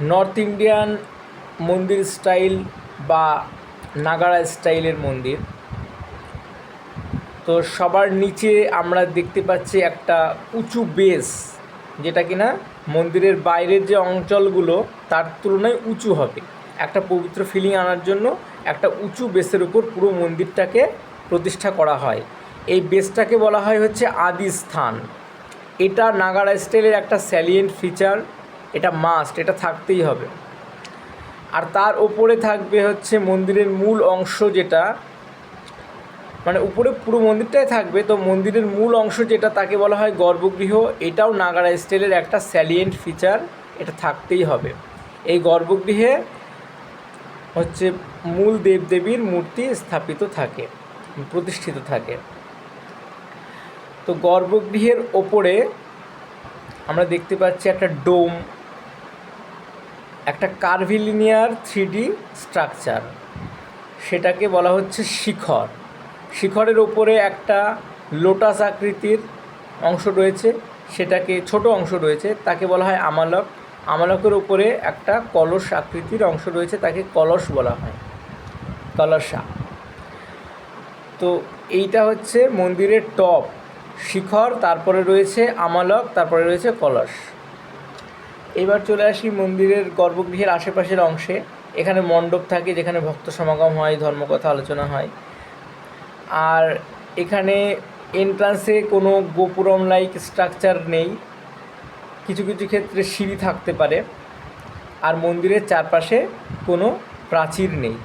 North Indian মন্দির style বা নাগাড়া স্টাইলের মন্দির। তো সবার নিচে আমরা দেখতে পাচ্ছি একটা উঁচু বেস, যেটা কিনা মন্দিরের বাইরের যে অঞ্চলগুলো তার তুলনায় উঁচু হবে। একটা পবিত্র ফিলিং আনার জন্য একটা উঁচু বেসের উপর পুরো মন্দিরটাকে প্রতিষ্ঠা করা হয়। এই বেসটাকে বলা হয় হচ্ছে আদি স্থান। এটা নাগাড়া স্টাইলের একটা স্যালিয়েন্ট ফিচার, এটা মাস্ট, এটা থাকতেই হবে। আর তার ওপরে থাকবে হচ্ছে মন্দিরের মূল অংশ, যেটা মানে উপরে পুরো মন্দিরটাই থাকবে। তো মন্দিরের মূল অংশ যেটা, তাকে বলা হয় গর্ভগৃহ। এটাও নাগাড়া স্টাইলের একটা স্যালিয়েন্ট ফিচার, এটা থাকতেই হবে। এই গর্ভগৃহে হচ্ছে মূল দেবদেবীর মূর্তি স্থাপিত থাকে, প্রতিষ্ঠিত থাকে। তো গর্ভগৃহের ওপরে আমরা দেখতে পাচ্ছি একটা ডোম, একটা কার্ভিলিনিয়ার 3D স্ট্রাকচার, সেটাকে বলা হচ্ছে শিখর। শিখরের ওপরে একটা লোটাস আকৃতির অংশ রয়েছে, সেটাকে ছোট অংশ রয়েছে, তাকে বলা হয় আমালক। আমালকের উপরে একটা কলস আকৃতির অংশ রয়েছে, তাকে কলস বলা হয়, কলসা। তো এইটা হচ্ছে মন্দিরের টপ, শিখর, তারপরে রয়েছে আমালক, তারপরে রয়েছে কলস। এবার চলে আসি মন্দিরের গর্ভগৃহের আশেপাশের অংশে। এখানে মণ্ডপ থাকে, যেখানে ভক্ত সমাগম হয়, ধর্মকথা আলোচনা হয়। আর এখানে এন্ট্রান্সে কোনো গোপুরম লাইক স্ট্রাকচার নেই, কিছু কিছু ক্ষেত্রে সিঁড়ি থাকতে পারে। আর মন্দিরের চারপাশে কোনো প্রাচীর নেই।